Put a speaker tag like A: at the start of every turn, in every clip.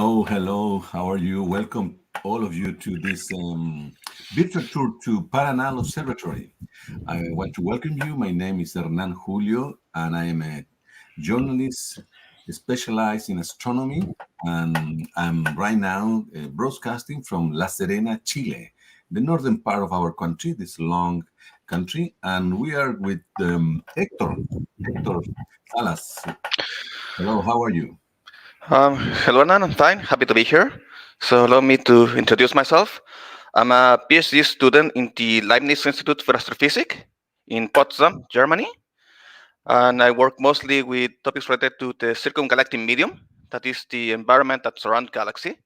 A: Hello. How are you? Welcome, all of you, to this virtual tour to Paranal Observatory. I want to welcome you. My name is Hernan Julio, and I am a journalist specialized in astronomy. And I'm right now broadcasting from La Serena, Chile, the northern part of our country, this long country. And we are with Hector Salas. Hello, how are you?
B: Hello, Anand. I'm fine. Happy to be here. So, allow me to introduce myself. I'm a PhD student in the Leibniz Institute for Astrophysics in Potsdam, Germany. And I work mostly with topics related to the circumgalactic medium, that is the environment that surrounds galaxy.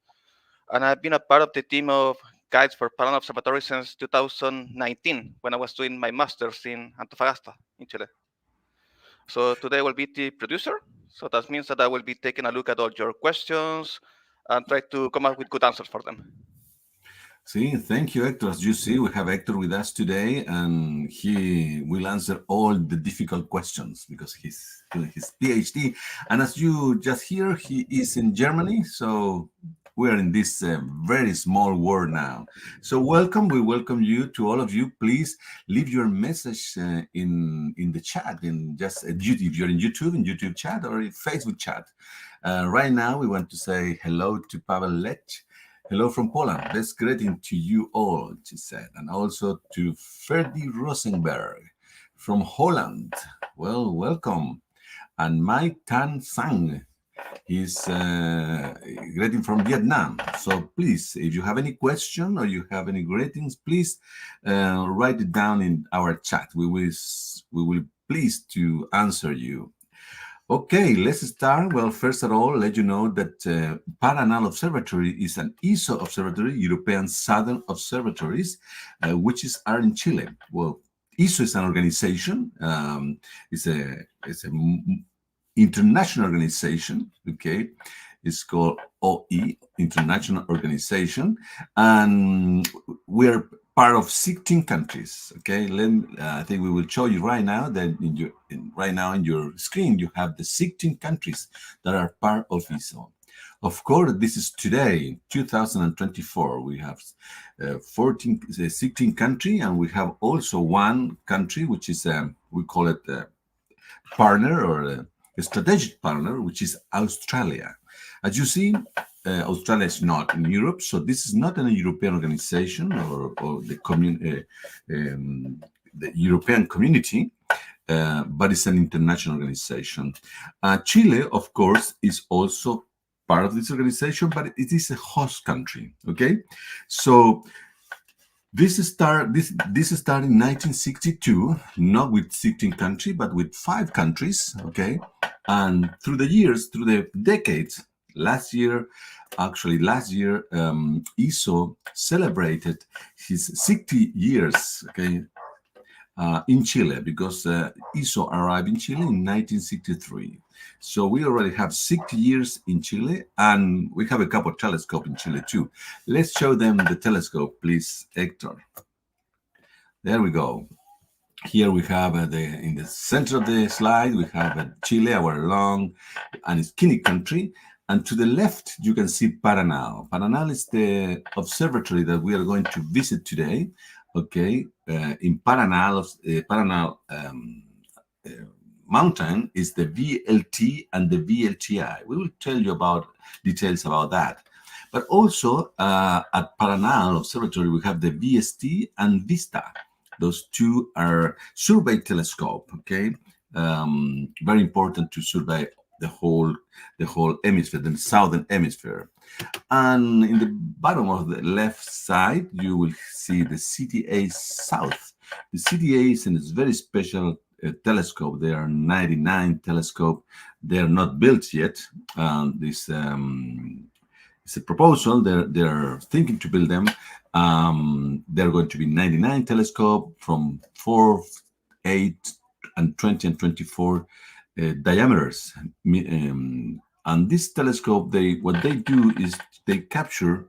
B: And I've been a part of the team of guides for Paranal Observatory since 2019, when I was doing my master's in Antofagasta, in Chile. So today I will be the producer. So that means that I will be taking a look at all your questions and try to come up with good answers for them.
A: See, thank you, Hector. As you see, we have Hector with us today, and he will answer all the difficult questions because he's doing his PhD. And as you just hear, he is in Germany, so we are in this very small world now. So welcome, we welcome you to all of you. Please leave your message in the chat, in just YouTube. If you're in YouTube chat or Facebook chat. Right now, we want to say hello to Pavel Lech. Hello from Poland. Best greeting to you all, she said. And also to Ferdi Rosenberg from Holland. Well, welcome. And Mai Tan Sang is greeting from Vietnam. So please, if you have any question or you have any greetings, please write it down in our chat. We will be pleased to answer you. Okay, let's start. Well, first of all, let you know that Paranal Observatory is an ESO observatory, European Southern Observatories, are in Chile. Well, ESO is an organization. It's a international organization. Okay, it's called OE, International Organization, and we're part of 16 countries. Okay, I think we will show you right now that right now in your screen you have the 16 countries that are part of ESO. Of course, this is today, 2024. We have 16 country, and we have also one country which is we call it a partner or a strategic partner, which is Australia. As you see, Australia is not in Europe, so this is not a European organization or the European community, but it's an international organization. Chile, of course, is also part of this organization, but it is a host country. Okay, so this started in 1962, not with 16 countries, but with 5 countries. Okay, and through the decades. Last year, ESO celebrated his 60 years, okay, in Chile, because ESO arrived in Chile in 1963. So we already have 60 years in Chile, and we have a couple of telescopes in Chile too. Let's show them the telescope, please, Hector. There we go. Here we have in the center of the slide, we have Chile, our long and skinny country. And to the left, you can see Paranal. Paranal is the observatory that we are going to visit today. Okay, in Paranal mountain is the VLT and the VLTI. We will tell you about details about that. But also at Paranal Observatory, we have the VST and VISTA. Those two are survey telescope. Okay, very important to survey the whole hemisphere, the southern hemisphere. And in the bottom of the left side, you will see the CTA South. The CTA is a very special telescope. They are 99 telescope. They are not built yet. This it's a proposal. They're thinking to build them. They're going to be 99 telescope from 4, 8, and 20 and 24 diameters. And this telescope, what they do is they capture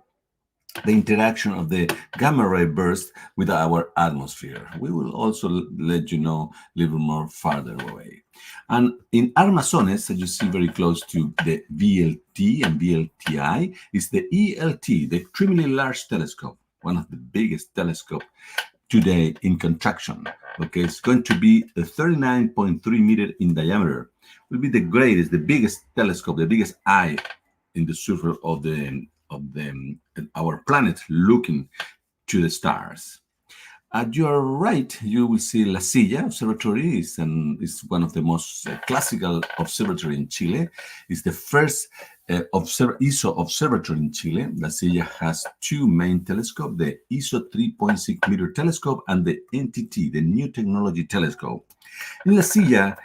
A: the interaction of the gamma ray burst with our atmosphere. We will also let you know a little more farther away. And in Armazones, as you see very close to the VLT and VLTI, is the ELT, the extremely large telescope, one of the biggest telescopes today in contraction. Okay, it's going to be a 39.3 meter in diameter. Will be the greatest, the biggest telescope, the biggest eye in the surface of the our planet looking to the stars. At your right, you will see La Silla Observatory. Is one of the most classical observatory in Chile. It's the first ESO observatory in Chile. La Silla has two main telescopes, the ESO 3.6 meter telescope and the NTT, the New Technology Telescope. In La Silla,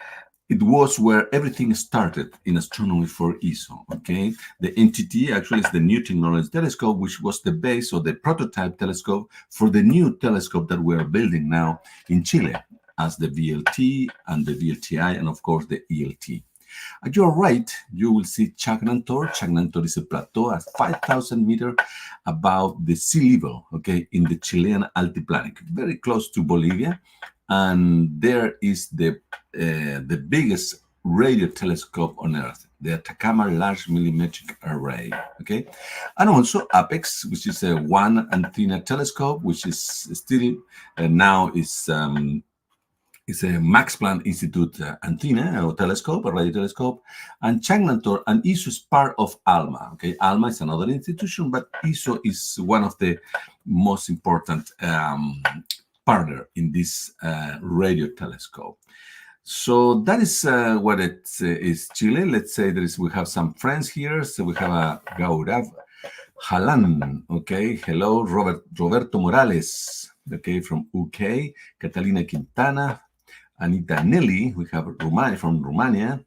A: it was where everything started in astronomy for ESO. Okay, the NTT actually is the New Technology Telescope, which was the base or the prototype telescope for the new telescope that we are building now in Chile, as the VLT and the VLTI, and of course the ELT. At your right, you will see Chagnantor. Chagnantor is a plateau at 5,000 meters above the sea level, okay, in the Chilean altiplanic, very close to Bolivia. And there is the biggest radio telescope on Earth, the Atacama Large Millimetric Array. Okay, and also Apex, which is a one antenna telescope, which is still now is a Max Planck Institute antenna or telescope, a radio telescope, and Chagnantor and ESO is part of ALMA. Okay, ALMA is another institution, but ESO is one of the most important partner in this radio telescope. So that is what it is Chile. Let's say we have some friends here. So we have a Gaurav Halan, okay. Hello, Roberto Morales, okay, from UK. Catalina Quintana, Anita Nelly, we have from Romania.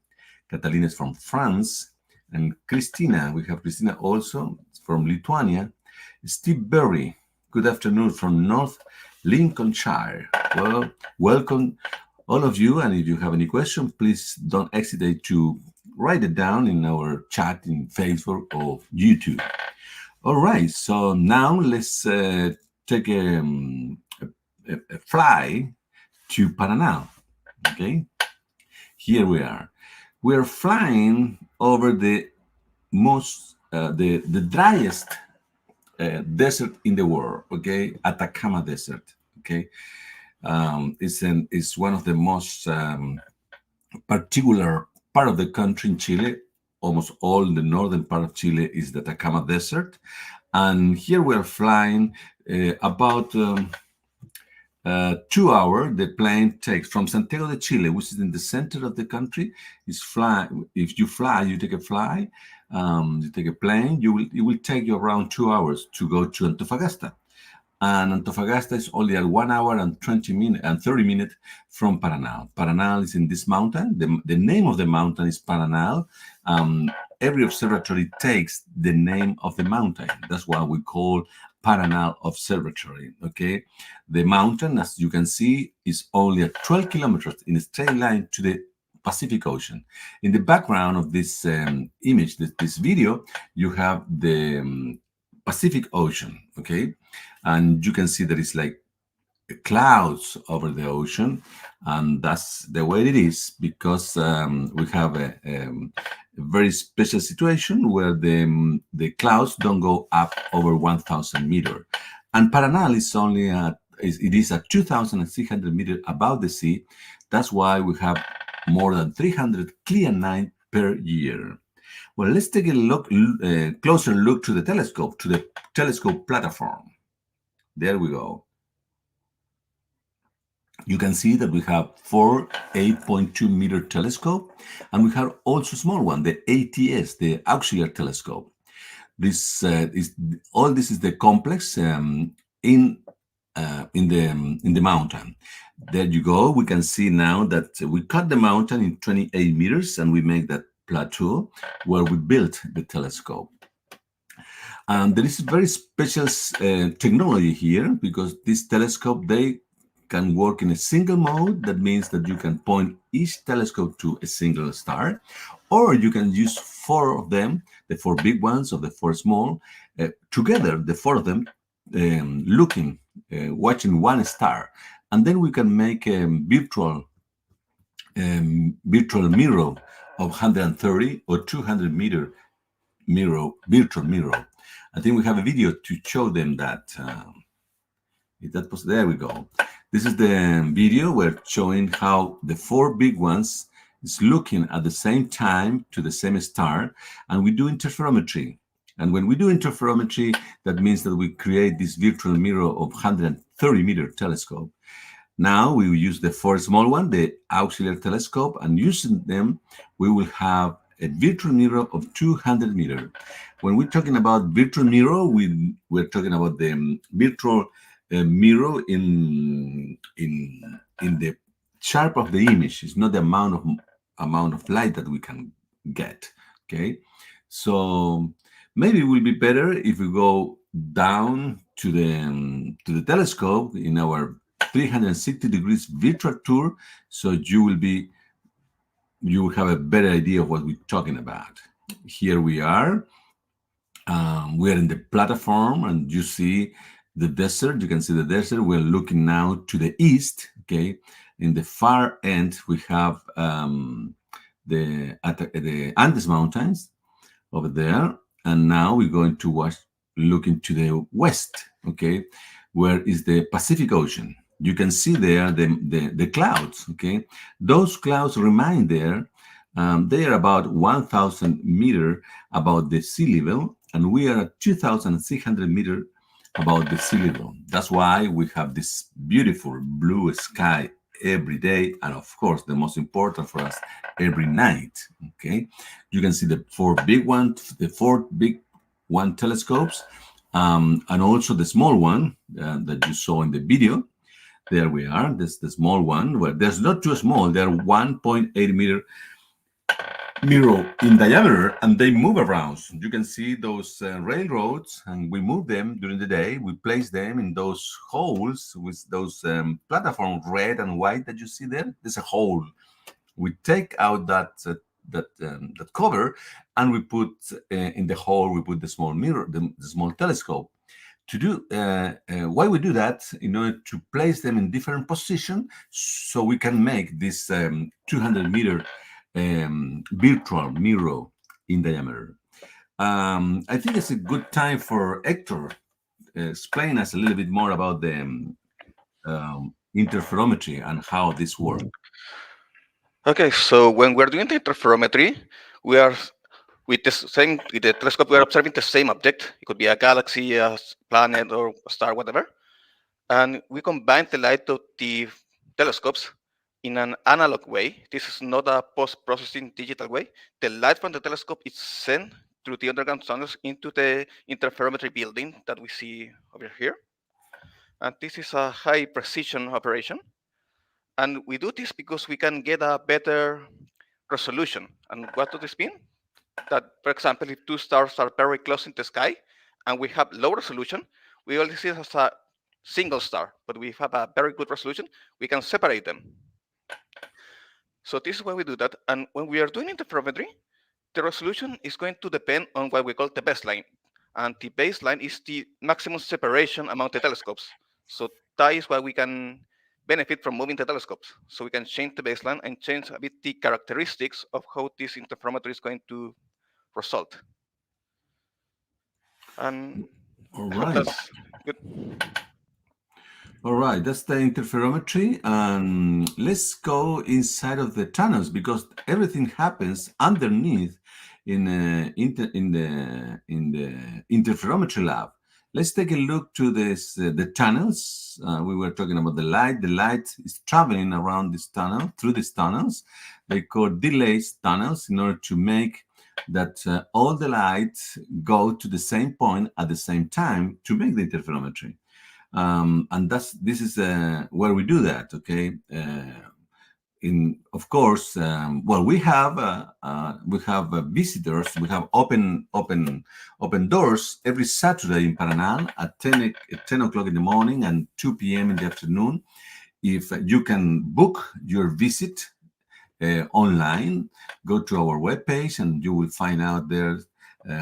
A: Catalina is from France. And Christina, we have Christina also from Lithuania. Steve Berry, good afternoon from North Lincolnshire. Well, welcome all of you. And if you have any question, please don't hesitate to write it down in our chat in Facebook or YouTube. All right, so now let's take a fly to Paranal. Okay, here we are. We're flying over the most, the driest desert in the world. Okay, Atacama Desert. Okay, it's one of the most particular part of the country in Chile. Almost all the northern part of Chile is the Atacama Desert, and here we are flying about 2 hours. The plane takes from Santiago de Chile, which is in the center of the country. Is fly. If you fly, you take a fly. You take a plane. It will take you around 2 hours to go to Antofagasta. And Antofagasta is only at 1 hour and 20 minutes and 30 minutes from Paranal. Paranal is in this mountain. The name of the mountain is Paranal. Every observatory takes the name of the mountain. That's why we call Paranal Observatory. Okay, the mountain, as you can see, is only at 12 kilometers in a straight line to the Pacific Ocean. In the background of this image, this video, you have the Pacific Ocean. Okay, and you can see that it's like clouds over the ocean, and that's the way it is because we have a very special situation where the clouds don't go up over 1,000 meters, and Paranal is only at 2,600 meters above the sea. That's why we have more than 300 clear nights per year. Well, let's take a closer look to the telescope platform. There we go. You can see that we have 4 8.2 meter telescope, and we have also small one, the ATS, the auxiliary telescope. This is the complex in the mountain. There you go. We can see now that we cut the mountain in 28 meters, and we make that plateau where we built the telescope. And there is a very special technology here because this telescope, they can work in a single mode. That means that you can point each telescope to a single star, or you can use four of them, the four big ones or the four small, together, the four of them, looking, watching one star. And then we can make a virtual mirror of 130 or 200 meter virtual mirror. I think we have a video to show them that. There we go. This is the video we're showing how the four big ones is looking at the same time to the same star, and we do interferometry. And when we do interferometry, that means that we create this virtual mirror of 130-meter telescope. Now we will use the four small one, the auxiliary telescope, and using them, we will have a virtual mirror of 200 meters. When we're talking about virtual mirror, we're talking about the virtual mirror in the sharp of the image. It's not the amount of light that we can get. Okay, so maybe it will be better if we go down to the telescope in our 360 degrees virtual tour, so you will have a better idea of what we're talking about. Here we are. We are in the platform, and you see the desert. You can see the desert. We're looking now to the east. Okay, in the far end we have the Andes Mountains over there, and now we're going to look into the west. Okay, where is the Pacific Ocean? You can see there the clouds. Okay, those clouds remain there. They are about 1,000 meters above the sea level, and we are at 2,600 meters above the sea level. That's why we have this beautiful blue sky every day, and of course, the most important for us, every night. Okay, you can see the four big one telescopes, and also the small one that you saw in the video. There we are. This the small one. Well, there's not too small. They're 1.8 meter mirror in diameter, and they move around. You can see those railroads, and we move them during the day. We place them in those holes with those platforms, red and white that you see there. There's a hole. We take out that cover, and we put in the hole. We put the small mirror, the small telescope. To do why we do that, in order to place them in different position, so we can make this 200-meter virtual mirror in diameter. I think it's a good time for Hector explain us a little bit more about the interferometry and how this works.
B: Okay, so when we're doing the interferometry, we are with the telescope, we are observing the same object. It could be a galaxy, a planet, or a star, whatever. And we combine the light of the telescopes in an analog way. This is not a post-processing digital way. The light from the telescope is sent through the underground tunnels into the interferometry building that we see over here. And this is a high precision operation. And we do this because we can get a better resolution. And what does this mean? That, for example, if two stars are very close in the sky and we have low resolution, we only see it as a single star, but we have a very good resolution, we can separate them. So this is why we do that. And when we are doing interferometry, the resolution is going to depend on what we call the baseline. And the baseline is the maximum separation among the telescopes. So that is why we can benefit from moving the telescopes. So we can change the baseline and change a bit the characteristics of how this interferometry is going to result. And
A: All
B: I hope
A: right.
B: that's good.
A: All right, that's the interferometry, and let's go inside of the tunnels because everything happens underneath in the interferometry lab. Let's take a look to this the tunnels. We were talking about the light. The light is traveling around this tunnel through these tunnels. They call delays tunnels in order to make that all the light go to the same point at the same time to make the interferometry. And this is where we do that. Okay, of course, well, we have visitors. We have open doors every Saturday in Paranal at 10 o'clock in the morning and 2 p.m. in the afternoon. If you can book your visit online. Go to our webpage and you will find out there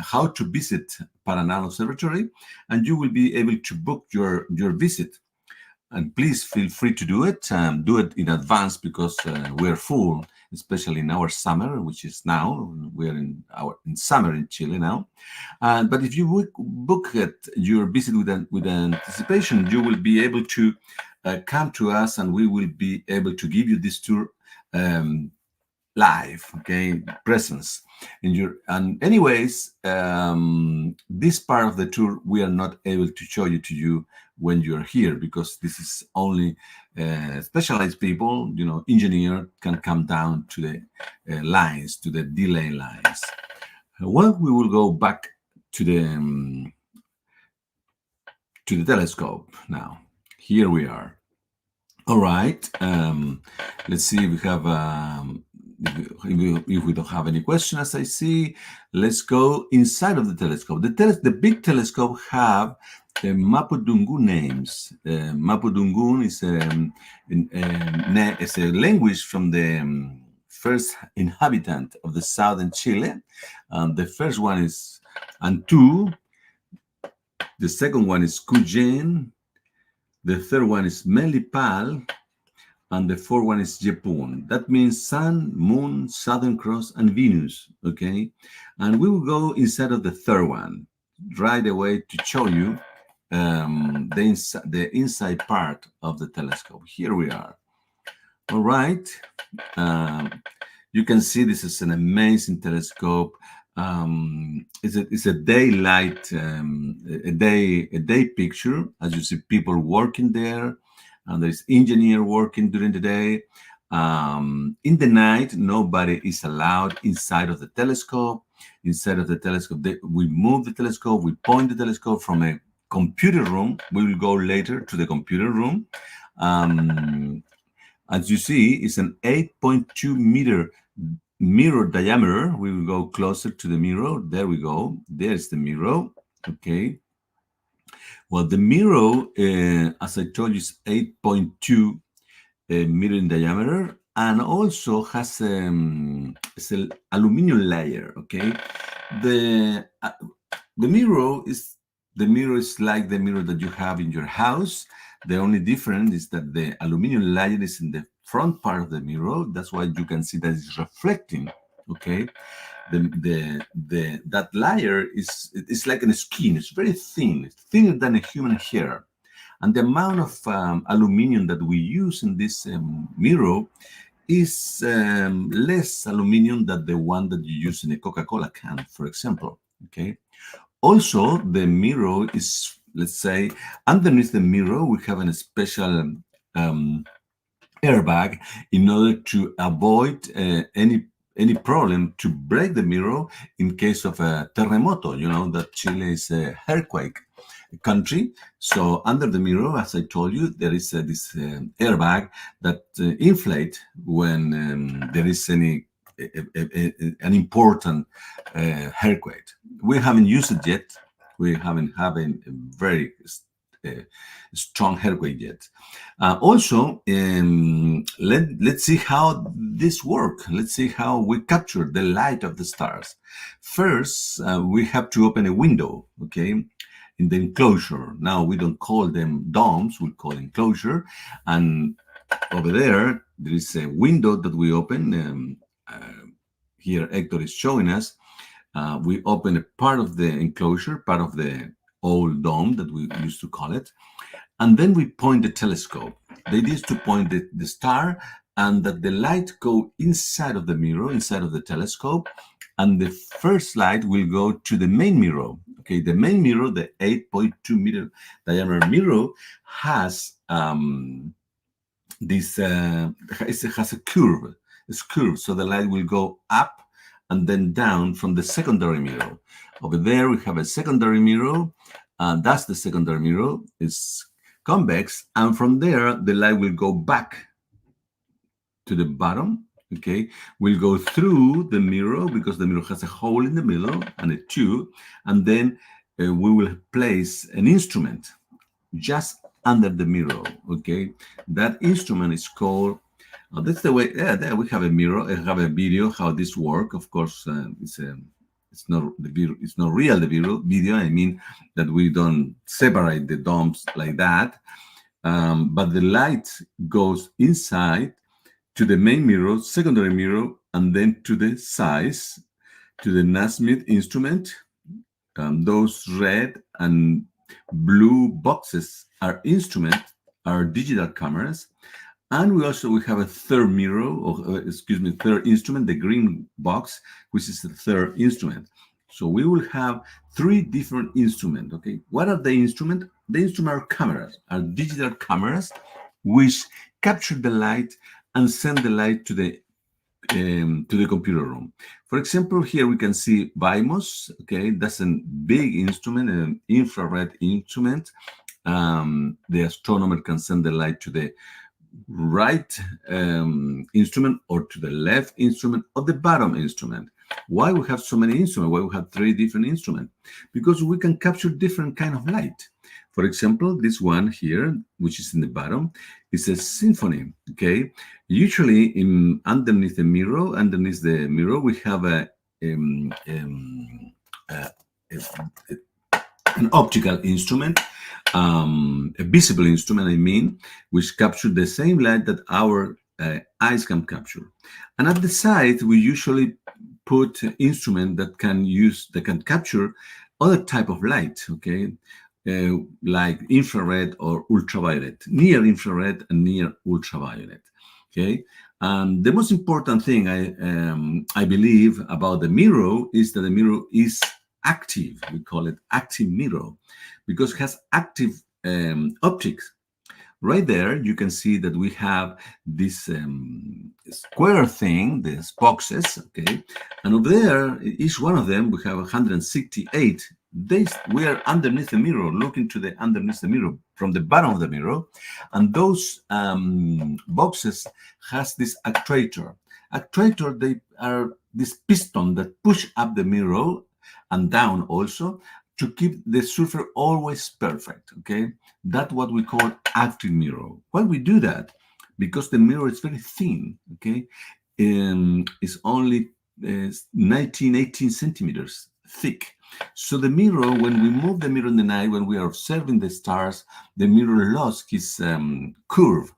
A: how to visit Paranal Observatory, and you will be able to book your visit. And please feel free to do it. Do it in advance because we're full, especially in our summer, which is now. We're in summer in Chile now. But if you book your visit with anticipation, you will be able to come to us, and we will be able to give you this tour live, okay, presence in your. And anyways, this part of the tour we are not able to show to you when you're here, because this is only specialized people, engineer can come down to the lines, to the delay lines. Well, we will go back to the telescope now. Here we are. All right. Let's see if we have if we don't have any question. As I see, let's go inside of the telescope. The big telescope have Mapudungun names. Mapudungun is a language from the first inhabitant of the southern Chile. The first one is Antu. The second one is Cuyen. The third one is Melipal. And the fourth one is Jepun. That means Sun, Moon, Southern Cross, and Venus. Okay, and we will go inside of the third one right away to show you the inside part of the telescope. Here we are. All right. You can see this is an amazing telescope. It's a daylight, a day picture. As you see, people working there, and there's engineer working during the day. In the night, nobody is allowed inside of the telescope. Inside of the telescope, we move the telescope. We point the telescope from a computer room. We will go later to the computer room. As you see, it's an 8.2 meter mirror diameter. We will go closer to the mirror. There we go. There's the mirror. Okay. Well, the mirror, as I told you, is 8.2 meter in diameter, and also has it's an aluminum layer. Okay. The mirror is like the mirror that you have in your house. The only difference is that the aluminum layer is in the front part of the mirror. That's why you can see that it's reflecting. Okay, that layer is like a skin. It's very thin. It's thinner than a human hair. And the amount of aluminum that we use in this mirror is less aluminum than the one that you use in a Coca-Cola can, for example. Okay. Also, the mirror is, let's say, underneath the mirror, we have a special airbag in order to avoid any problem to break the mirror in case of a terremoto. You know that Chile is a earthquake country. So under the mirror, as I told you, there is this airbag that inflate when there is an important earthquake. We haven't used it yet. We haven't a very strong earthquake yet. Also, let's see how this works. Let's see how we capture the light of the stars. First, we have to open a window, okay, in the enclosure. Now, we don't call them domes, we call enclosure. And over there is a window that we open. Here, Hector is showing us. We open a part of the enclosure, part of the old dome that we used to call it. And then we point the telescope. The idea is to point the star and that the light go inside of the mirror, inside of the telescope. And the first light will go to the main mirror. Okay, the main mirror, the 8.2 meter diameter mirror, has it has a curve. It's curved, so the light will go up and then down from the secondary mirror. Over there, we have a secondary mirror, and that's the secondary mirror. It's convex, and from there, the light will go back to the bottom. Okay, we'll go through the mirror because the mirror has a hole in the middle and a tube, and then we will place an instrument just under the mirror. Okay, that instrument is called That's the way. Yeah, there we have a mirror. I have a video how this work. Of course, it's not the video. It's not real. The video. I mean that we don't separate the domes like that. But the light goes inside to the main mirror, secondary mirror, and then to the size, to the Nasmith instrument. Those red and blue boxes are are digital cameras. And we have a third mirror, or excuse me, third instrument, the green box, which is the third instrument. So we will have three different instruments. Okay, what are the instruments? The instrument are cameras, are digital cameras, which capture the light and send the light to the computer room. For example, here we can see BIMOS. Okay, that's a big instrument, an infrared instrument. The astronomer can send the light to the right instrument or to the left instrument or the bottom instrument. Why we have so many instruments? Why we have three different instruments? Because we can capture different kind of light. For example, this one here, which is in the bottom, is a symphony. Okay, usually underneath the mirror, we have uh, an optical instrument, a visible instrument, I mean, which capture the same light that our eyes can capture. And at the side, we usually put instrument that can capture other type of light, okay, like infrared or ultraviolet, near infrared and near ultraviolet, okay. The most important thing I believe about the mirror is that the mirror is active. We call it active mirror because it has active optics. Right there, you can see that we have this square thing, these boxes, okay? And over there, each one of them, we have 168. We are underneath the mirror, looking to the underneath the mirror, from the bottom of the mirror. And those boxes has this actuator. Actuator, they are this piston that push up the mirror and down also to keep the surface always perfect, okay? That's what we call active mirror. Why we do that? Because the mirror is very thin, okay? It's only 19, 18 centimeters thick. So the mirror, when we move the mirror in the night, when we are observing the stars, the mirror lost its curve.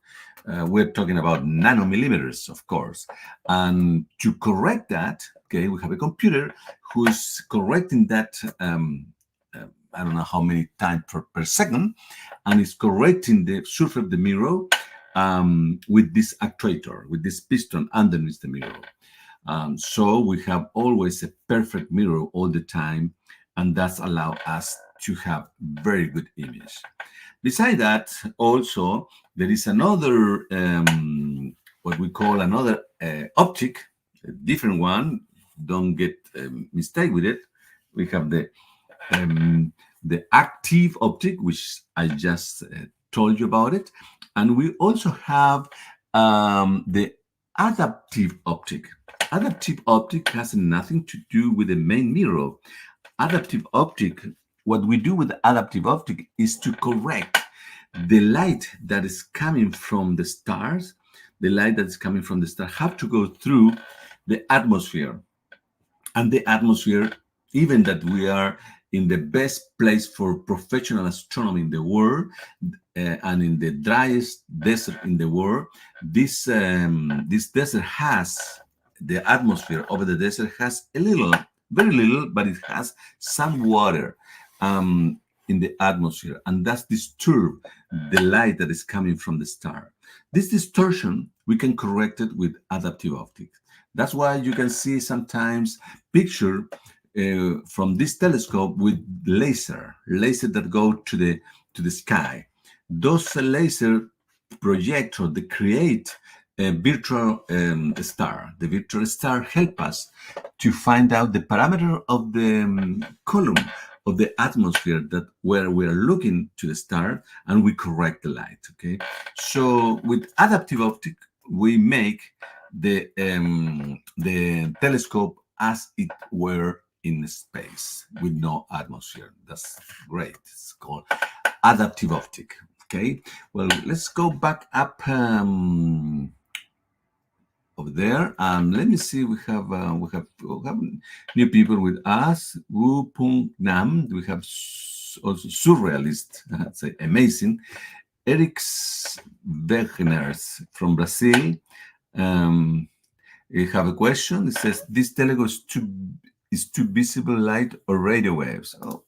A: We're talking about nanomillimeters, of course. And to correct that, okay, we have a computer who's correcting that I don't know how many times per second, and it's correcting the surface of the mirror with this actuator, with this piston underneath the mirror. So we have always a perfect mirror all the time, and that's allow us to have very good image. Beside that, also, there is another, what we call another optic, a different one. Don't get mistake with it. We have the active optic, which I just told you about it. And we also have the adaptive optic. Adaptive optic has nothing to do with the main mirror. Adaptive optic, what we do with adaptive optic is to correct the light that is coming from the stars. The light that is coming from the star have to go through the atmosphere. And the atmosphere, even that we are in the best place for professional astronomy in the world, and in the driest desert in the world, this desert has the atmosphere over the desert has a little, very little, but it has some water in the atmosphere, and that's disturb the light that is coming from the star. This distortion we can correct it with adaptive optics. That's why you can see sometimes picture from this telescope with laser that go to the sky. Those laser project or they create a virtual star. The virtual star help us to find out the parameter of the column of the atmosphere that where we are looking to the star, and we correct the light. Okay, so with adaptive optic we make the telescope as it were in space with no atmosphere. That's great. It's called adaptive optic. Okay, well, let's go back up over there. Let me see. We have new people with us. Wu Pung Nam. We have also surrealist. I'd say amazing. Eric's Wegeners from Brazil. Um, we have a question. It says, "This telescope is too visible light or radio waves?" Oh,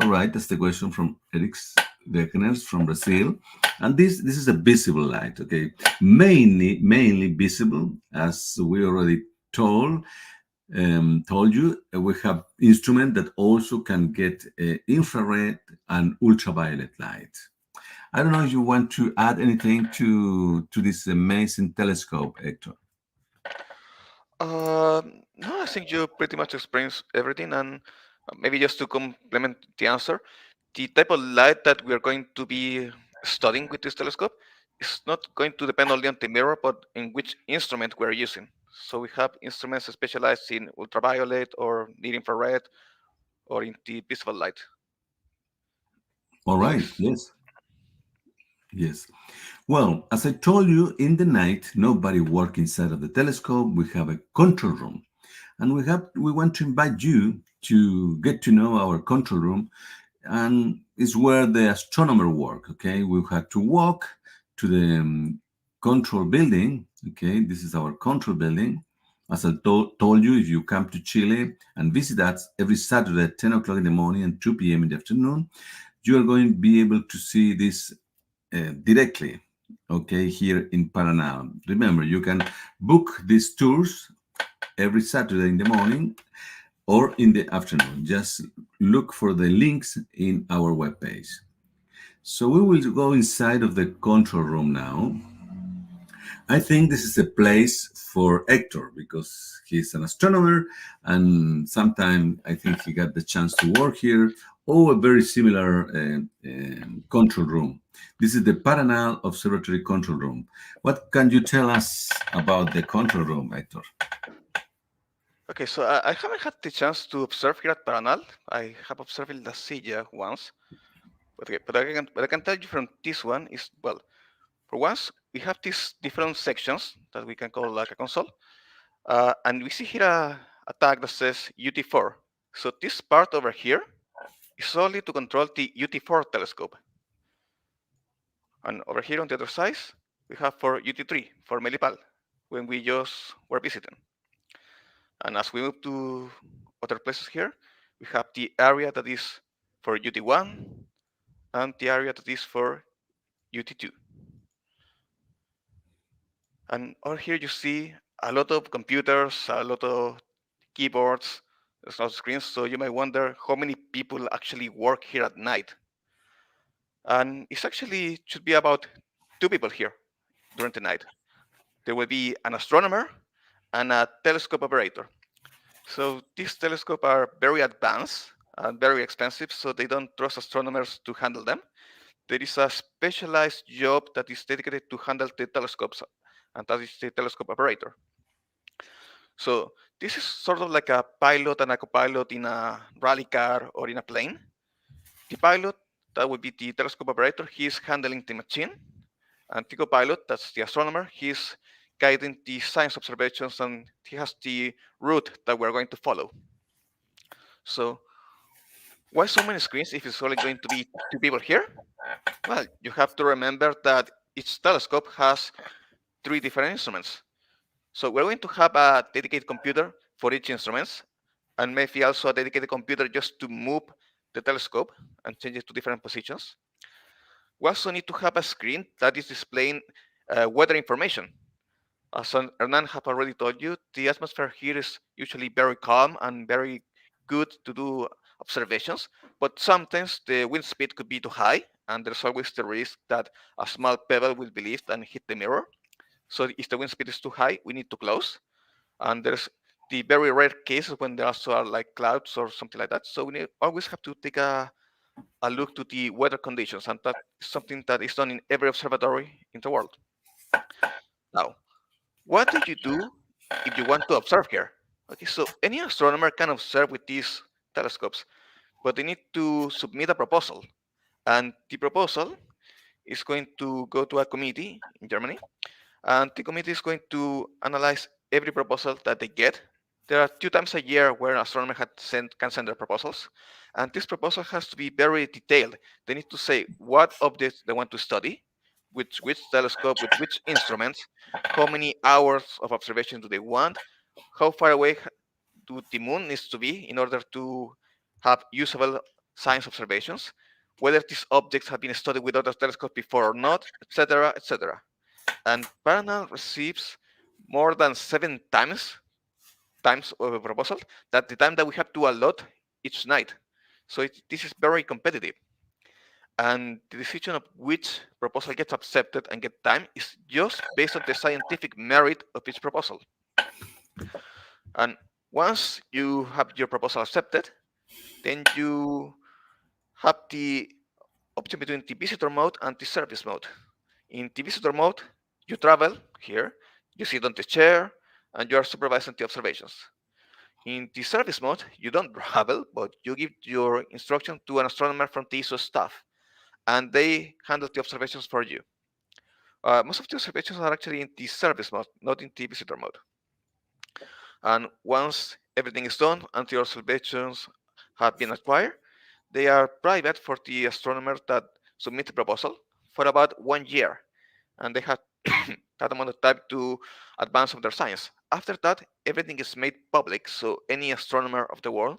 A: all right, that's the question from Eric's Wegeners from Brazil. And this is a visible light, okay? Mainly visible, as we already told you. We have instrument that also can get infrared and ultraviolet light. I don't know if you want to add anything to this amazing telescope, Hector.
B: No, I think you pretty much explains everything, and maybe just to complement the answer, the type of light that we are going to be studying with this telescope is not going to depend only on the mirror, but in which instrument we are using. So we have instruments specialized in ultraviolet or near infrared or in the visible light.
A: All
B: So
A: right,
B: it's
A: yes, yes. Well, as I told you, in the night, nobody work inside of the telescope. We have a control room, and we want to invite you to get to know our control room, and it's where the astronomer work. Okay, we have to walk to the control building. Okay, this is our control building. As I told you, if you come to Chile and visit us every Saturday at 10 o'clock in the morning and 2 p.m. in the afternoon, you are going to be able to see this directly, okay, here in Paranal. Remember, you can book these tours every Saturday in the morning or in the afternoon. Just look for the links in our webpage. So we will go inside of the control room now. I think this is a place for Hector because he's an astronomer and sometime I think he got the chance to work here or a very similar control room. This is the Paranal Observatory control room. What can you tell us about the control room, Hector?
B: okay. So I haven't had the chance to observe here at Paranal. I have observed in La Silla once, but okay, but I can tell you from this one is well. For once, we have these different sections that we can call like a console. And we see here a tag that says UT4. So this part over here is only to control the UT4 telescope. And over here on the other side, we have for UT3, for Melipal, when we just were visiting. And as we move to other places here, we have the area that is for UT1 and the area that is for UT2. And over here you see a lot of computers, a lot of keyboards, there's no screens, so you might wonder how many people actually work here at night. And it's actually should be about 2 people here during the night. There will be an astronomer and a telescope operator. So these telescopes are very advanced and very expensive, so they don't trust astronomers to handle them. There is a specialized job that is dedicated to handle the telescopes, and that is the telescope operator. So this is sort of like a pilot and a co-pilot in a rally car or in a plane. The pilot, that would be the telescope operator, he is handling the machine. And the co-pilot, that's the astronomer, he's guiding the science observations and he has the route that we're going to follow. So why so many screens if it's only going to be 2 people here? Well, you have to remember that each telescope has 3 different instruments. So we're going to have a dedicated computer for each instrument, and maybe also a dedicated computer just to move the telescope and change it to different positions. We also need to have a screen that is displaying weather information. As Hernan have already told you, the atmosphere here is usually very calm and very good to do observations, but sometimes the wind speed could be too high, and there's always the risk that a small pebble will be lifted and hit the mirror. So if the wind speed is too high, we need to close. And there's the very rare cases when there also are like clouds or something like that. So always have to take a look to the weather conditions, and that is something that is done in every observatory in the world. Now, what do you do if you want to observe here? Okay, so any astronomer can observe with these telescopes, but they need to submit a proposal, and the proposal is going to go to a committee in Germany, And the committee is going to analyze every proposal that they get. There are 2 times a year where an astronomer can send their proposals, and this proposal has to be very detailed. They need to say what objects they want to study, which telescope, with which instruments, how many hours of observation do they want, how far away do the moon needs to be in order to have usable science observations, whether these objects have been studied with other telescopes before or not, etc., etc. And Paranal receives more than 7 times of a proposal that the time that we have to allot each night. So this is very competitive. And the decision of which proposal gets accepted and get time is just based on the scientific merit of each proposal. And once you have your proposal accepted, then you have the option between the visitor mode and the service mode. In the visitor mode, you travel here, you sit on the chair, and you are supervising the observations. In the service mode, you don't travel, but you give your instruction to an astronomer from the ESO staff, and they handle the observations for you. Most of the observations are actually in the service mode, not in the visitor mode. And once everything is done and the observations have been acquired, they are private for the astronomer that submit the proposal for about 1 year, and they have that amount of time to advance on their science. After that, everything is made public, so any astronomer of the world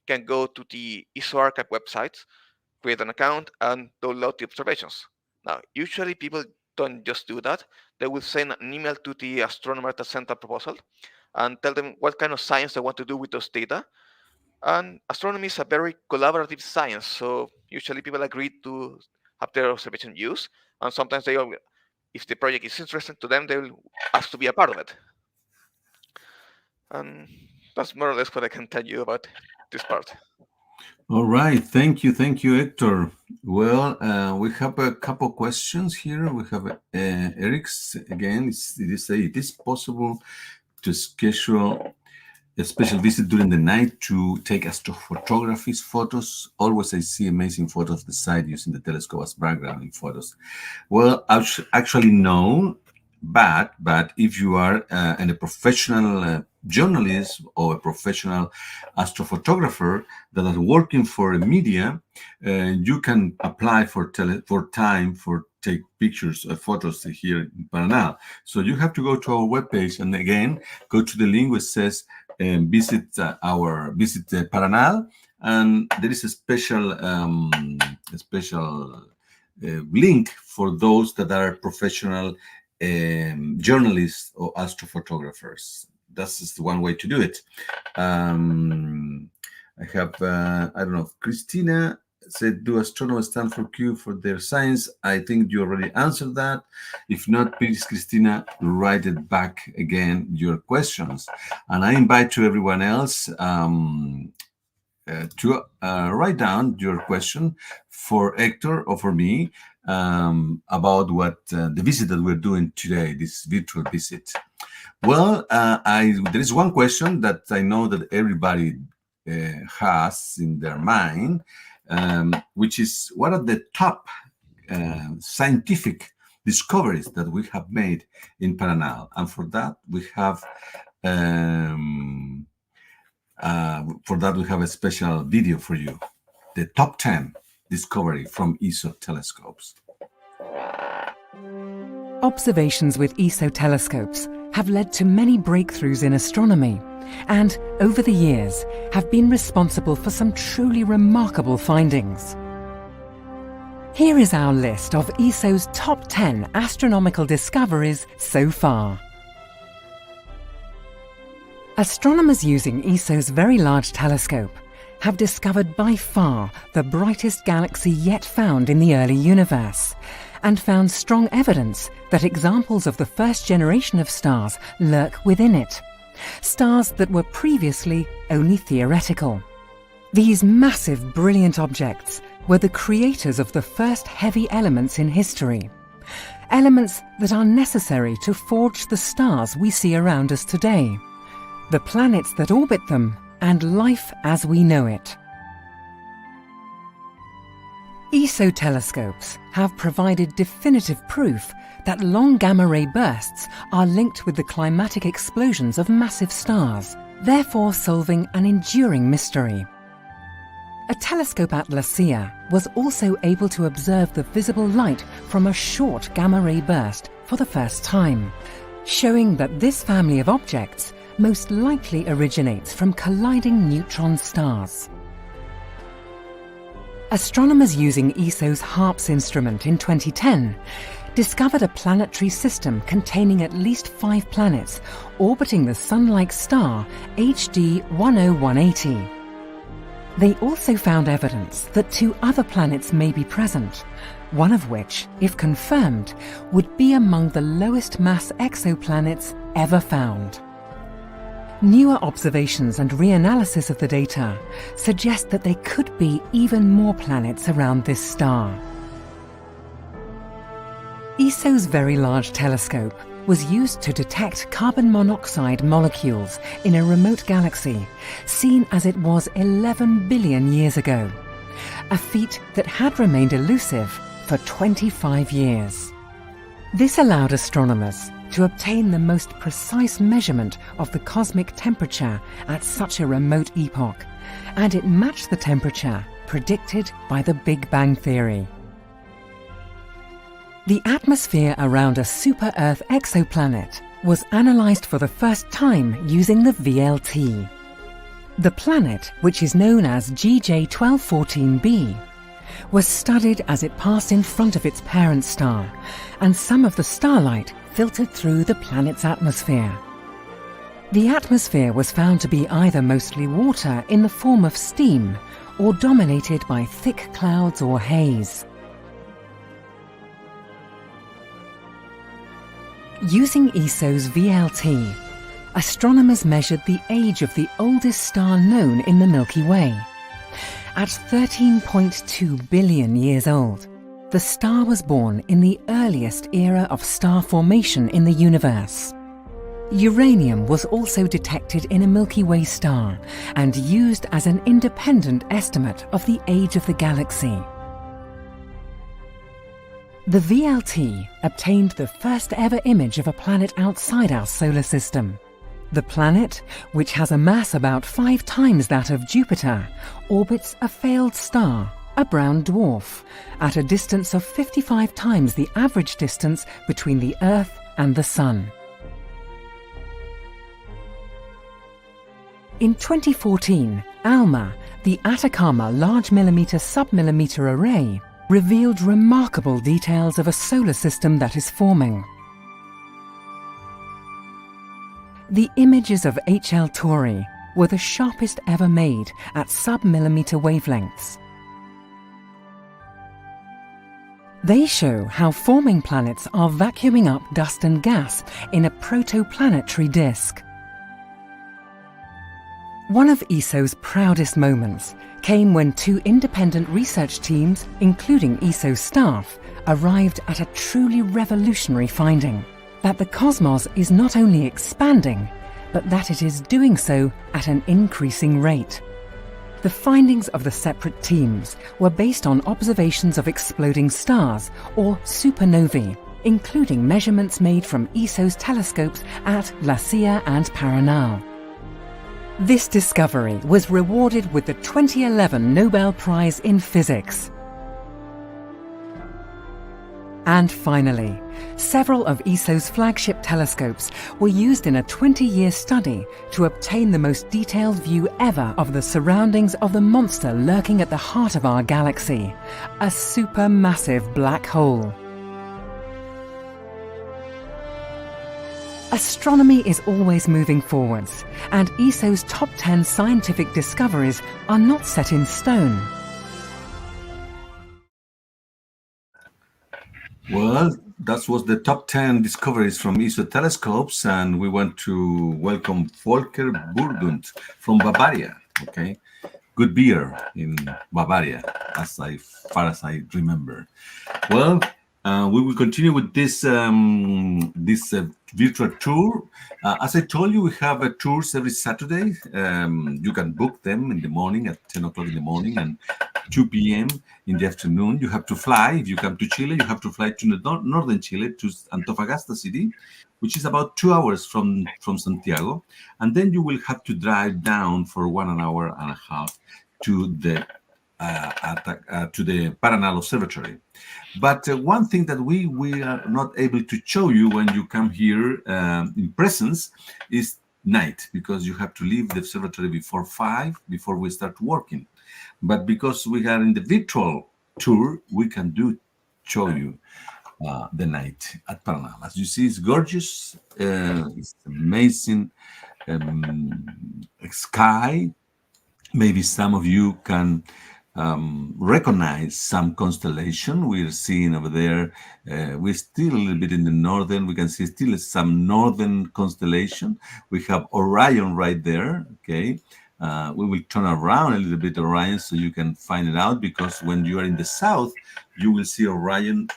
B: can go to the ESO archive website, create an account, and download the observations. Now, usually people don't just do that. They will send an email to the astronomer that sent that proposal and tell them what kind of science they want to do with those data. And astronomy is a very collaborative science, so usually people agree to have their observation used, and sometimes they, if the project is interesting to them, they will ask to be a part of it. And that's more or less what I can tell you about this part.
A: All right, thank you, Hector. Well, we have a couple questions here. We have Eric's again. It is possible to schedule a special visit during the night to take astrophotography photos. Always I see amazing photos of the site using the telescope as background in photos. Well, actually no, but if you are a professional journalist or a professional astrophotographer that are working for a media, you can apply for time for take pictures of photos here in Paranal. So you have to go to our webpage and again go to the link which says visit Paranal, and there is a special link for those that are professional journalists or astrophotographers. That's the one way to do it. I have I don't know, Christina said, do astronomers stand for Q for their science? I think you already answered that. If not, please, Christina, write it back again, your questions. And I invite to everyone else to write down your question for Hector or for me about what the visit that we're doing today, this virtual visit. Well, there is one question that I know that everybody has in their mind, which is, what are the top scientific discoveries that we have made in Paranal? And for that, we have a special video for you, the top 10 discovery from ESO telescopes.
C: Observations with ESO telescopes have led to many breakthroughs in astronomy and, over the years, have been responsible for some truly remarkable findings. Here is our list of ESO's top 10 astronomical discoveries so far. Astronomers using ESO's Very Large Telescope have discovered by far the brightest galaxy yet found in the early universe, and found strong evidence that examples of the first generation of stars lurk within it, stars that were previously only theoretical. These massive, brilliant objects were the creators of the first heavy elements in history, elements that are necessary to forge the stars we see around us today, the planets that orbit them, and life as we know it. ESO telescopes have provided definitive proof that long gamma-ray bursts are linked with the climatic explosions of massive stars, therefore solving an enduring mystery. A telescope at La Silla was also able to observe the visible light from a short gamma-ray burst for the first time, showing that this family of objects most likely originates from colliding neutron stars. Astronomers using ESO's HARPS instrument in 2010 discovered a planetary system containing at least 5 planets orbiting the Sun-like star HD 10180. They also found evidence that 2 other planets may be present, one of which, if confirmed, would be among the lowest mass exoplanets ever found. Newer observations and reanalysis of the data suggest that there could be even more planets around this star. ESO's Very Large Telescope was used to detect carbon monoxide molecules in a remote galaxy, seen as it was 11 billion years ago, a feat that had remained elusive for 25 years. This allowed astronomers to obtain the most precise measurement of the cosmic temperature at such a remote epoch, and it matched the temperature predicted by the Big Bang Theory. The atmosphere around a super-Earth exoplanet was analysed for the first time using the VLT. The planet, which is known as GJ1214b, was studied as it passed in front of its parent star, and some of the starlight filtered through the planet's atmosphere. The atmosphere was found to be either mostly water in the form of steam or dominated by thick clouds or haze. Using ESO's VLT, astronomers measured the age of the oldest star known in the Milky Way. At 13.2 billion years old, the star was born in the earliest era of star formation in the universe. Uranium was also detected in a Milky Way star and used as an independent estimate of the age of the galaxy. The VLT obtained the first ever image of a planet outside our solar system. The planet, which has a mass about 5 times that of Jupiter, orbits a failed star, a brown dwarf, at a distance of 55 times the average distance between the Earth and the Sun. In 2014, ALMA, the Atacama Large Millimeter Submillimeter Array, revealed remarkable details of a solar system that is forming. The images of HL Tauri were the sharpest ever made at sub-millimeter wavelengths. They show how forming planets are vacuuming up dust and gas in a protoplanetary disk. One of ESO's proudest moments came when 2 independent research teams, including ESO staff, arrived at a truly revolutionary finding: that the cosmos is not only expanding, but that it is doing so at an increasing rate. The findings of the separate teams were based on observations of exploding stars, or supernovae, including measurements made from ESO's telescopes at La Silla and Paranal. This discovery was rewarded with the 2011 Nobel Prize in Physics. And finally, several of ESO's flagship telescopes were used in a 20-year study to obtain the most detailed view ever of the surroundings of the monster lurking at the heart of our galaxy, a supermassive black hole. Astronomy is always moving forwards, and ESO's top 10 scientific discoveries are not set in stone.
A: Well, that was the top 10 discoveries from ESO telescopes, and we want to welcome Volker Burgund from Bavaria. Okay, good beer in Bavaria, as far as I remember. Well, we will continue with this virtual tour. As I told you, we have tours every Saturday. You can book them in the morning at 10 o'clock in the morning, and 2 p.m. in the afternoon. You have to fly. If you come to Chile, you have to fly to the northern Chile, to Antofagasta city, which is about 2 hours from Santiago. And then you will have to drive down for 1 hour and a half to the Paranal Observatory. But one thing that we are not able to show you when you come here in presence is night, because you have to leave the observatory before 5 before we start working. But because we are in the virtual tour, we can show you the night at Paranal. As you see, it's gorgeous. It's amazing sky. Maybe some of you can recognize some constellation we're seeing over there. We're still a little bit in the northern. We can see still some northern constellation. We have Orion right there. Okay, we will turn around a little bit Orion so you can find it out, because when you are in the south, you will see Orion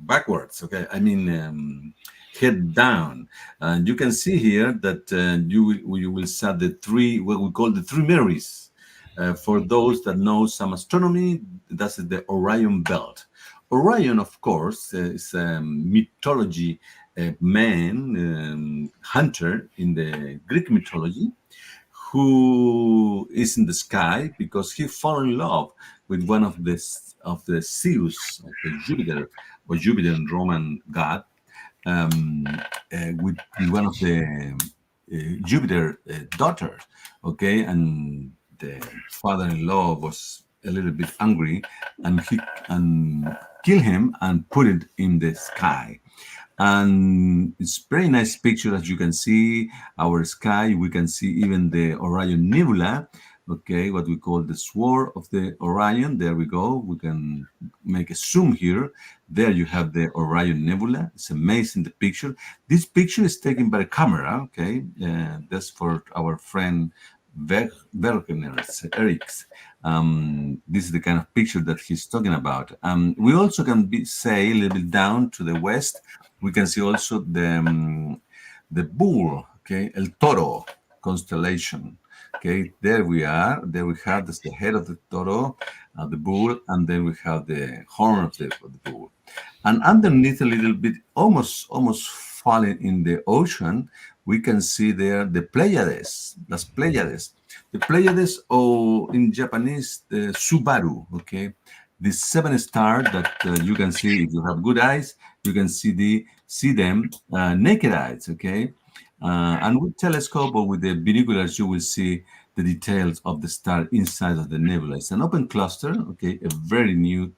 A: backwards. Okay, I mean. Head down, and you can see here that you will see the three, what we call the three Marys. For those that know some astronomy, that's the Orion belt. Orion, of course, is a mythology man, hunter in the Greek mythology, who is in the sky because he fell in love with one of the Zeus, of the Jupiter, or Jupiter Roman god, with one of the Jupiter daughters, okay, and the father-in-law was a little bit angry, and he killed him and put it in the sky. And it's very nice picture. As you can see our sky, we can see even the Orion Nebula, okay, what we call the sword of the Orion. There we go. We can make a zoom here. There you have the Orion Nebula. It's amazing, the picture. This picture is taken by a camera, okay. That's for our friend Bergner, Eric's. This is the kind of picture that he's talking about. We also can say a little bit down to the west, we can see also the bull, okay, El Toro constellation. Okay, there we are. There we have this, the head of the toro, the bull, and then we have the horn of the bull. And underneath a little bit, almost falling in the ocean, we can see there the Pleiades. That's Pleiades. The Pleiades, or in Japanese, the Subaru. Okay, the 7 stars that you can see if you have good eyes. You can see them naked eyes. Okay. And with telescope or with the binoculars, you will see the details of the star inside of the nebula. It's an open cluster, okay, a very new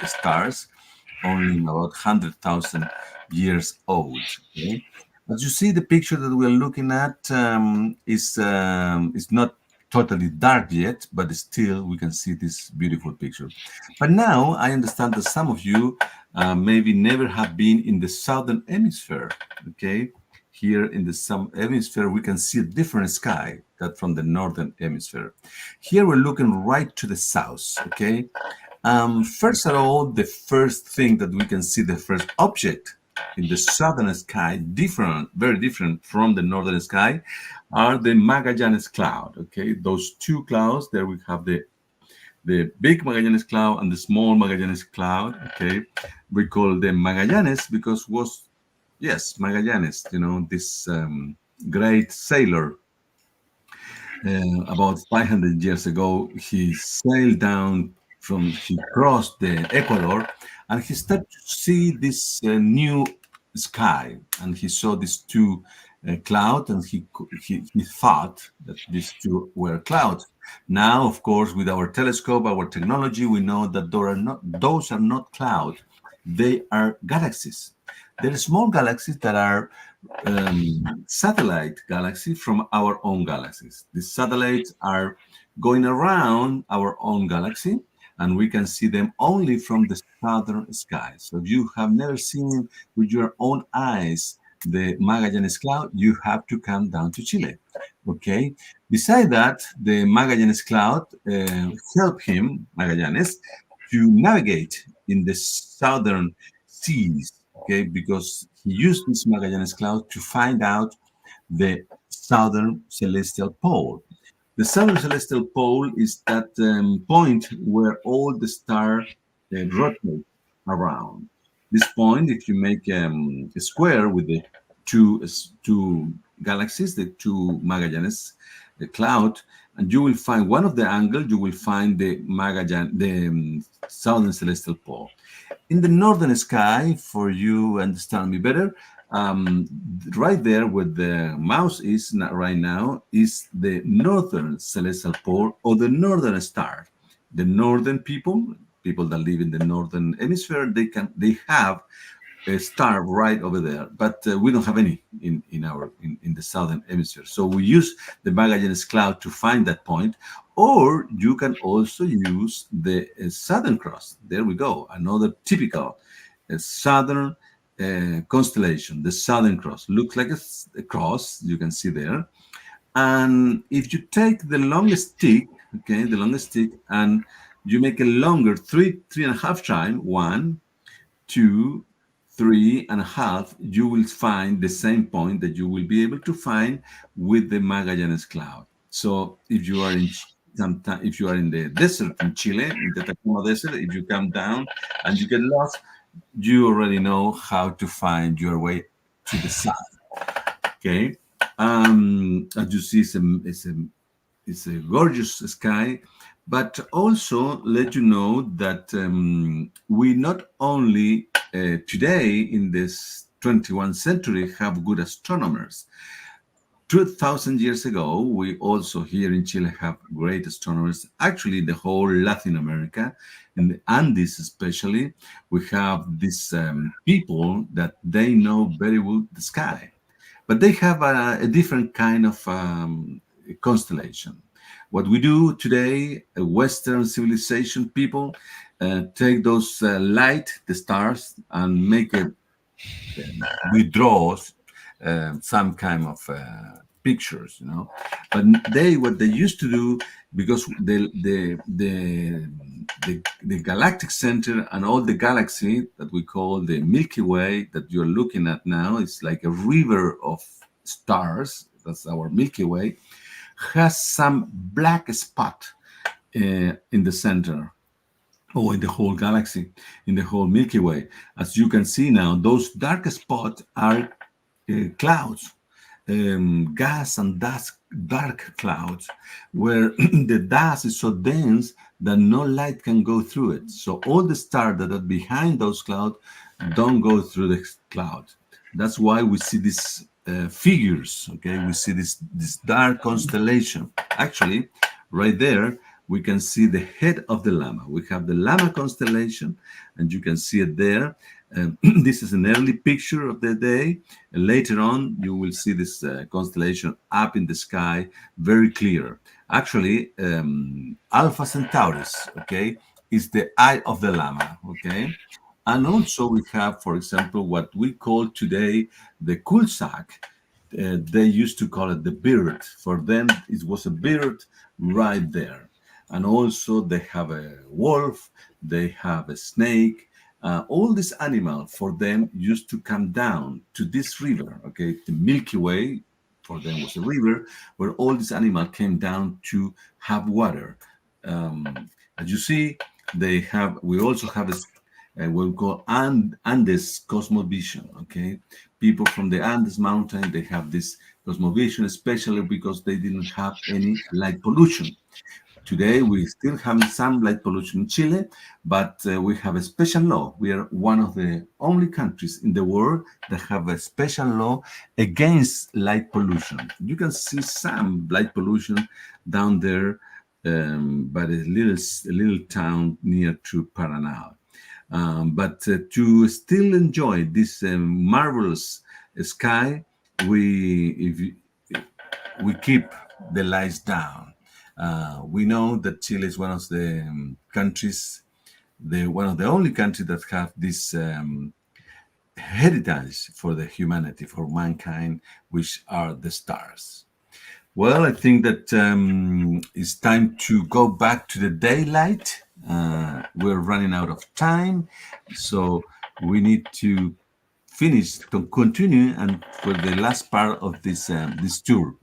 A: stars, only about 100,000 years old. Okay? As you see, the picture that we are looking at is not totally dark yet, but still we can see this beautiful picture. But now I understand that some of you maybe never have been in the southern hemisphere, okay? Here in the southern hemisphere, we can see a different sky than from the northern hemisphere. Here we're looking right to the south, okay? First of all, the first thing that we can see, the first object in the southern sky, very different from the northern sky, are the Magallanes cloud, okay? Those two clouds, there we have the big Magallanes cloud and the small Magallanes cloud, okay? We call them Magallanes because yes, Magallanes, you know, this great sailor, about 500 years ago, he sailed down he crossed the Ecuador, and he started to see this new sky, and he saw these two clouds, and he thought that these two were clouds. Now, of course, with our telescope, our technology, we know that those are not clouds. They are galaxies. They're small galaxies that are satellite galaxies from our own galaxies. These satellites are going around our own galaxy, and we can see them only from the southern sky. So if you have never seen with your own eyes the Magallanes cloud, you have to come down to Chile. Okay. Besides that, the Magallanes cloud helped him, Magallanes, to navigate in the southern seas. Okay, because he used this Magallanes cloud to find out the southern celestial pole. The southern celestial pole is that point where all the stars rotate around. This point, if you make a square with the two galaxies, the two Magallanes, the cloud, and you will find one of the angles. You will find the southern celestial pole. In the northern sky, for you understand me better, um, right there where the mouse is right now is the northern celestial pole or the northern star. The northern people that live in the northern hemisphere, they have a star right over there, but we don't have any in the southern hemisphere. So we use the Magallanes cloud to find that point, or you can also use the Southern Cross. There we go, another typical southern constellation. The Southern Cross looks like a cross. You can see there, and if you take the longest stick, okay, the longest stick, and you make a longer three and a half time, 1, 2, 3.5, you will find the same point that you will be able to find with the Magallanes cloud. So if you are if you are in the desert in Chile, in the Tacoma Desert, if you come down and you get lost, you already know how to find your way to the south. Okay, as you see, it's a gorgeous sky, but also let you know that we not only today in this 21st century have good astronomers. 2000 years ago, we also here in Chile have great astronomers. Actually, the whole Latin America, in the Andes especially, we have these people that they know very well the sky, but they have a different kind of constellation. What we do today, Western civilization people, take those light, the stars, and make a withdraws some kind of pictures, you know. But what they used to do, because the galactic center and all the galaxy that we call the Milky Way that you're looking at now, is like a river of stars. That's our Milky Way. Has some black spot in the center, or in the whole galaxy, in the whole Milky Way. As you can see now, those dark spots are clouds, gas and dust, dark clouds, where the dust is so dense that no light can go through it. So all the stars that are behind those clouds don't go through the cloud. That's why we see these figures. Okay, we see this dark constellation. Actually, right there, we can see the head of the llama. We have the llama constellation, and you can see it there. This is an early picture of the day. Later on, you will see this constellation up in the sky, very clear. Actually, Alpha Centauris, okay, is the eye of the llama, okay? And also we have, for example, what we call today the Kulsak. They used to call it the bird. For them, it was a bird right there. And also they have a wolf, they have a snake. All these animals for them used to come down to this river, okay? The Milky Way for them was a river where all these animals came down to have water. As you see, we also have what we call Andes cosmovision, okay? People from the Andes mountain, they have this cosmovision, especially because they didn't have any light pollution. Today, we still have some light pollution in Chile, but we have a special law. We are one of the only countries in the world that have a special law against light pollution. You can see some light pollution down there, but a little town near to Paranal. But to still enjoy this marvelous sky, we keep the lights down. We know that Chile is one of the countries, one of the only countries that have this heritage for the humanity, for mankind, which are the stars. Well, I think that it's time to go back to the daylight. We're running out of time, so we need to finish, to continue, and for the last part of this tour.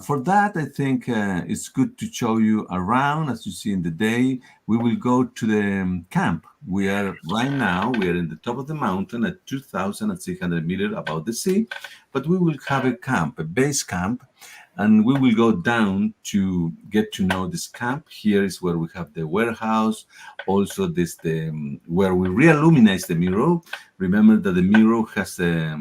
A: For that, I think it's good to show you around. As you see in the day, we will go to the camp. We are right now, we are in the top of the mountain at 2,600 meters above the sea, but we will have a camp, a base camp, and we will go down to get to know this camp. Here is where we have the warehouse, also where we re-illuminate the mirror. Remember that the mirror has a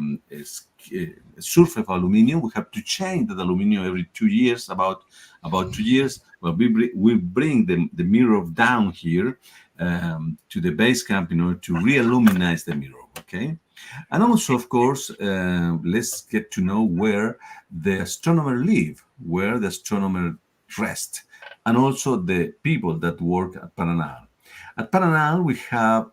A: surface of aluminum. We have to change that aluminum every 2 years, about 2 years. Well, we bring the mirror down here to the base camp in order to re-illuminate the mirror. Okay. And also, of course, let's get to know where the astronomer live, where the astronomer rest, and also the people that work at Paranal. At Paranal, we have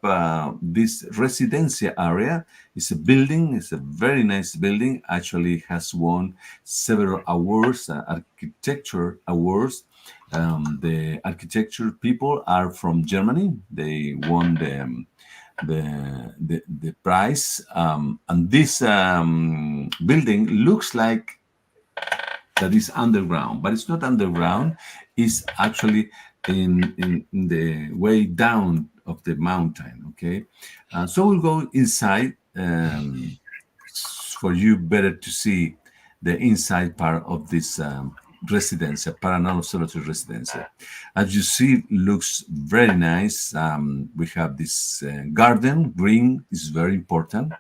A: this Residencia area. It's a building. It's a very nice building. Actually, has won several awards, architecture awards. The architecture people are from Germany. They won the prize, and this building looks like that is underground, but it's not underground. It's actually in the way down of the mountain. Okay, so we'll go inside for you better to see the inside part of this Residencia, Paranal Observatory Residencia. As you see, looks very nice. We have this garden. Green is very important.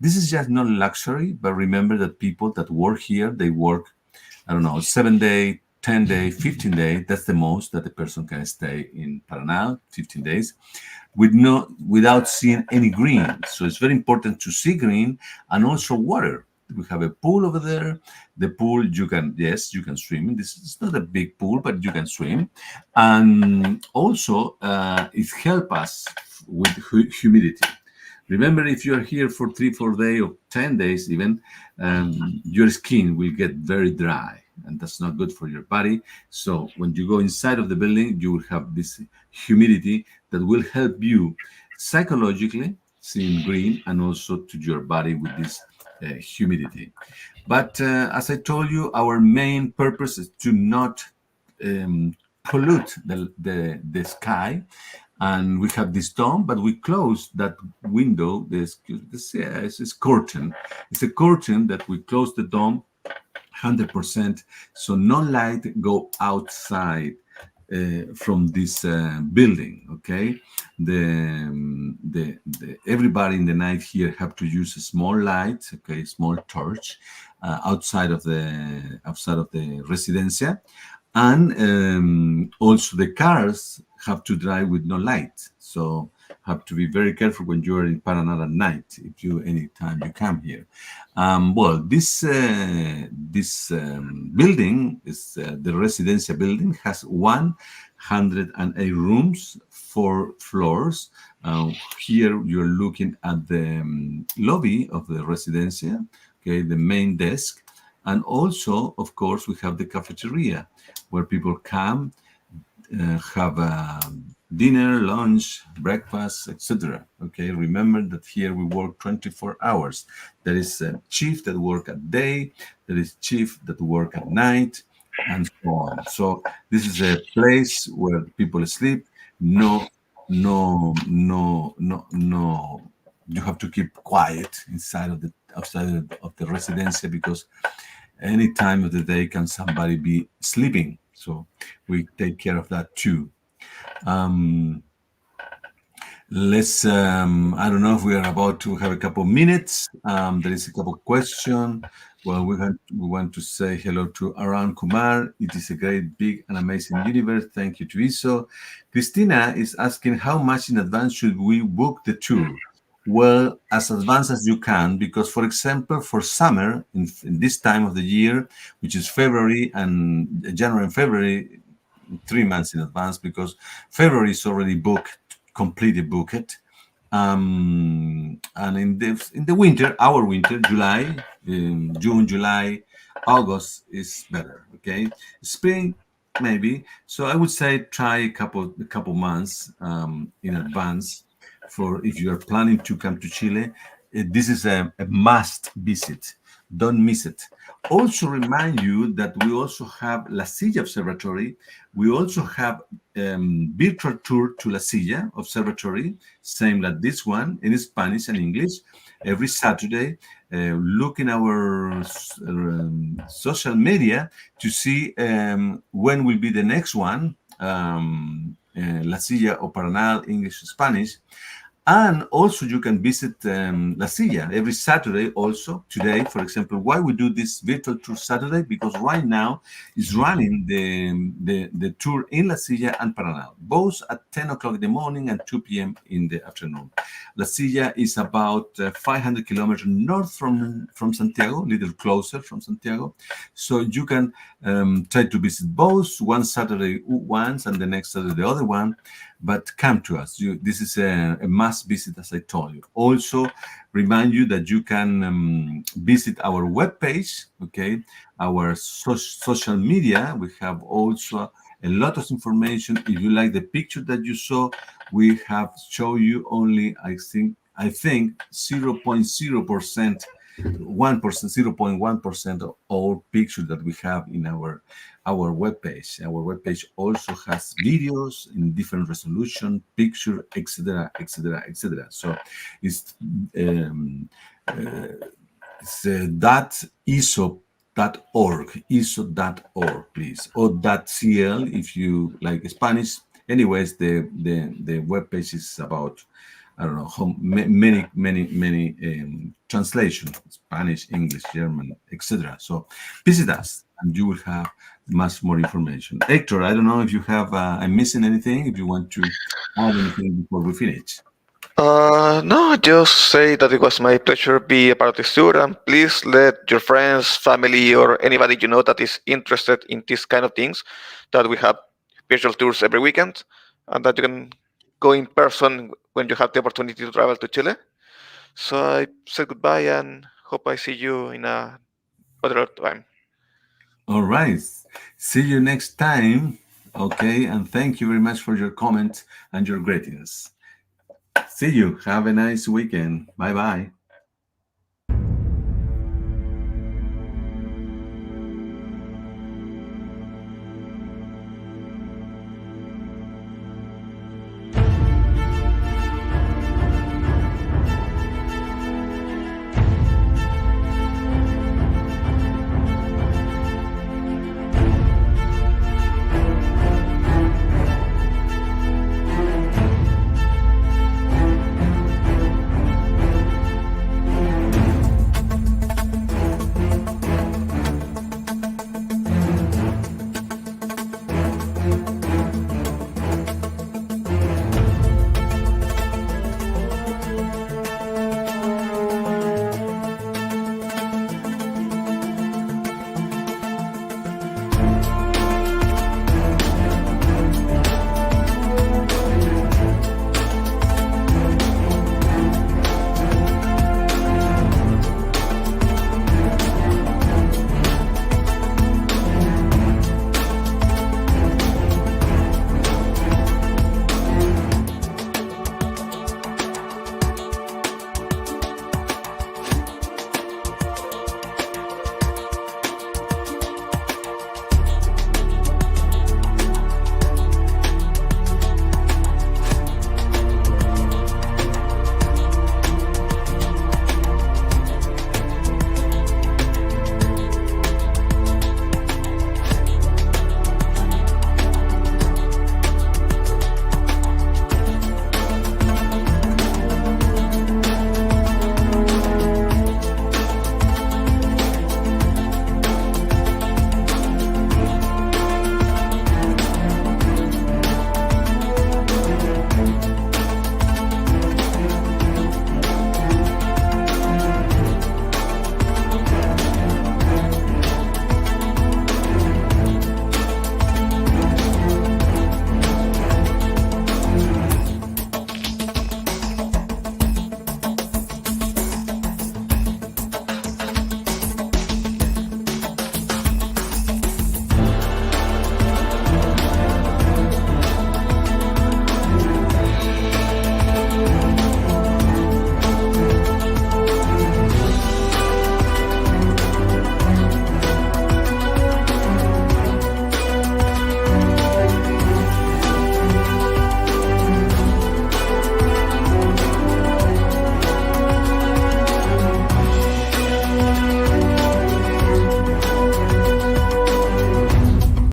A: This is just not luxury, but remember that people that work here, they work, I don't know, 7 day, 10 day, 15 day. That's the most that a person can stay in Paranal, 15 days, without seeing any green. So it's very important to see green and also water. We have a pool over there. The pool, you can swim. This is not a big pool, but you can swim. And also, it helps us with humidity. Remember, if you are here for 3-4 days or 10 days even, your skin will get very dry, and that's not good for your body. So when you go inside of the building, you will have this humidity that will help you psychologically, seeing green, and also to your body with this humidity. But as I told you, our main purpose is to not pollute the sky. And we have this dome, but we close that window. This is curtain. It's a curtain that we close the dome 100%, so no light go outside from this building. Okay, everybody in the night here have to use a small light, okay, small torch outside of the Residencia, and also the cars have to drive with no light. So have to be very careful when you are in Paranal at night, if you anytime you come here. Well, this building is the Residencia building, has 108 rooms, 4 floors. Here you're looking at the lobby of the Residencia, okay, the main desk. And also, of course, we have the cafeteria where people come, have dinner, lunch, breakfast, etc. Okay, remember that here we work 24 hours. There is a chief that work at day, there is chief that work at night, and so on. So this is a place where people sleep. No. You have to keep quiet outside of the Residencia, because any time of the day can somebody be sleeping. So we take care of that too. Let's, I don't know if we are about to have a couple minutes. There is a couple questions. Well, we want to say hello to Aran Kumar. It is a great, big, and amazing universe. Thank you to ESO. Christina is asking, how much in advance should we book the tour? Well, as advanced as you can, because, for example, for summer, in this time of the year, which is February and January and February, 3 months in advance, because February is already booked, completely booked. And in the winter, our winter, July, June, July, August is better. Okay, spring maybe. So I would say try a couple months in advance. For if you are planning to come to Chile, this is a must visit. Don't miss it. Also remind you that we also have La Silla Observatory. We also have virtual tour to La Silla Observatory, same like this one in Spanish and English, every Saturday. Look in our social media to see when will be the next one. La Silla or Paranal, English, Spanish. And also you can visit La Silla every Saturday also. Today, for example, why we do this virtual tour Saturday? Because right now is running the tour in La Silla and Paranal, both at 10 o'clock in the morning and 2 p.m. in the afternoon. La Silla is about 500 kilometers north from Santiago, a little closer from Santiago. So you can try to visit both, one Saturday once and the next Saturday the other one. But come to us. This is a must visit, as I told you. Also, remind you that you can visit our webpage, okay? Our social media. We have also a lot of information. If you like the picture that you saw, we have shown you only, I think 0.0%, 1%, 0.1% of all pictures that we have in our webpage. Our webpage also has videos in different resolution, picture, etc., etc., etc. So it's ESO.org, please, or .cl if you like Spanish. Anyways, the webpage is about, I don't know, many translations, Spanish, English, German, etc. So visit us and you will have much more information. Hector, I don't know if you have, I'm missing anything, if you want to add anything before we finish.
B: No, just say that it was my pleasure to be a part of this tour, and please let your friends, family, or anybody you know that is interested in these kind of things, that we have virtual tours every weekend, and that you can go in person when you have the opportunity to travel to Chile. So I say goodbye and hope I see you in a other time.
A: All right. See you next time. Okay. And thank you very much for your comment and your greetings. See you. Have a nice weekend. Bye bye.